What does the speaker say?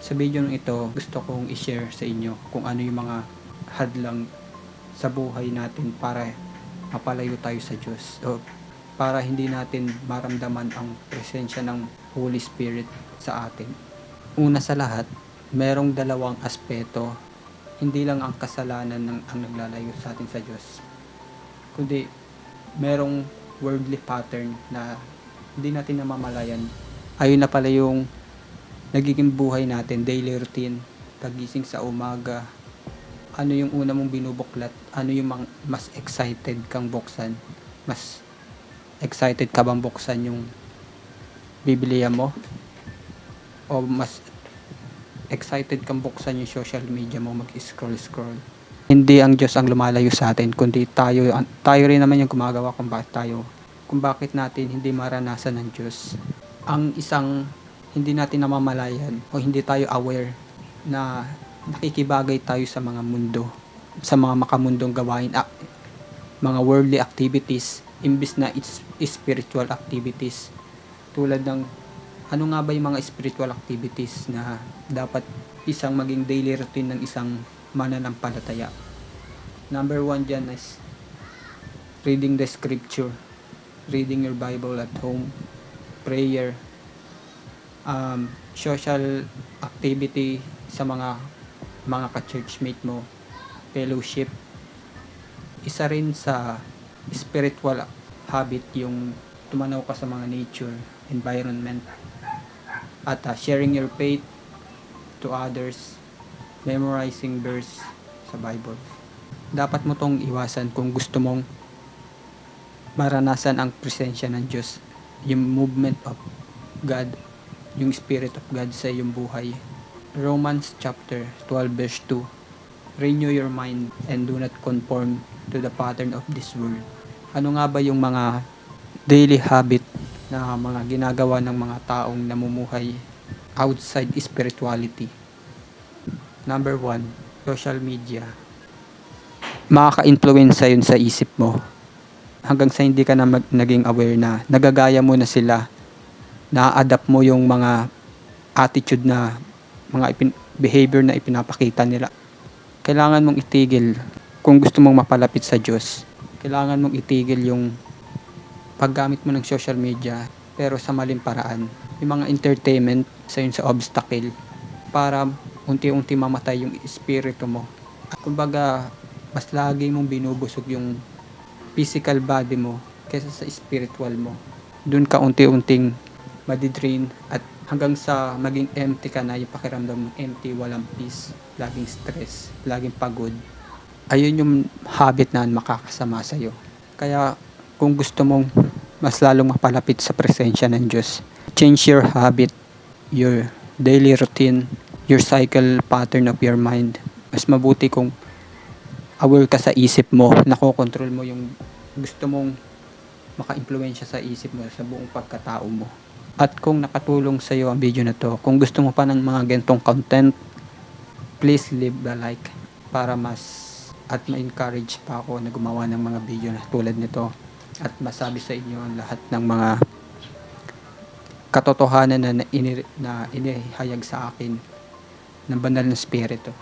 Sa video ito, gusto kong i-share sa inyo kung ano yung mga hadlang sa buhay natin para mapalayo tayo sa Diyos o para hindi natin maramdaman ang presensya ng Holy Spirit sa atin. Una sa lahat, merong dalawang aspeto. Hindi lang ang kasalanan ang naglalayo sa atin sa Diyos, kundi merong worldly pattern na hindi natin namamalayan. Ayun na pala yung nagiging buhay natin, daily routine, pagising sa umaga, ano yung una mong binubuklat, ano yung mas excited kang buksan, mas excited ka bang buksan yung Biblia mo, o mas excited kang buksan yung social media mo, mag-scroll. Hindi ang Diyos ang lumalayo sa atin, kundi tayo rin naman yung gumagawa kung bakit natin hindi maranasan ng Diyos. Ang isang hindi natin namamalayan o hindi tayo aware na nakikibagay tayo sa mga mundo, sa mga makamundong gawain, mga worldly activities, imbis na spiritual activities. Tulad ng, ano nga ba yung mga spiritual activities na dapat isang maging daily routine ng isang mananampalataya? Number 1 dyan is reading the scripture, reading your Bible at home, prayer, social activity sa mga ka-churchmate mo, fellowship. Isa rin sa spiritual habit yung tumanaw ka sa mga nature, environment, at sharing your faith to others, memorizing verse sa Bible. Dapat mo tong iwasan kung gusto mong maranasan ang presensya ng Diyos, yung movement of God, yung Spirit of God sa iyong buhay. Romans chapter 12 verse 2, renew your mind and do not conform to the pattern of this world. Ano nga ba yung mga daily habit na mga ginagawa ng mga taong namumuhay outside spirituality? Number 1, social media. Makaka-influence yun sa isip mo hanggang sa hindi ka na naging aware na nagagaya mo na sila, na-adapt mo yung mga attitude na mga behavior na ipinapakita nila. Kailangan mong itigil kung gusto mong mapalapit sa Diyos. Kailangan mong itigil yung paggamit mo ng social media pero sa maling paraan. Yung mga entertainment sa obstacle para unti-unti mamatay yung espiritu mo. Kumbaga, mas lagi mong binubusog yung physical body mo kaysa sa spiritual mo. Doon ka unti-unting madidrain at hanggang sa maging empty ka na, yung pakiramdam empty, walang peace, laging stress, laging pagod. Ayun yung habit na makakasama sa'yo. Kaya kung gusto mong mas lalong mapalapit sa presensya ng Diyos, change your habit, your daily routine, your cycle pattern of your mind. Mas mabuti kung aware ka sa isip mo, nakokontrol mo yung gusto mong maka-impluwensya sa isip mo, sa buong pagkatao mo. At kung nakatulong sa iyo ang video na to, kung gusto mo pa ng mga ganitong content, please leave the like para at ma-encourage pa ako na gumawa ng mga video na tulad nito at masabi sa inyo ang lahat ng mga katotohanan na inihayag sa akin ng banal na spirito.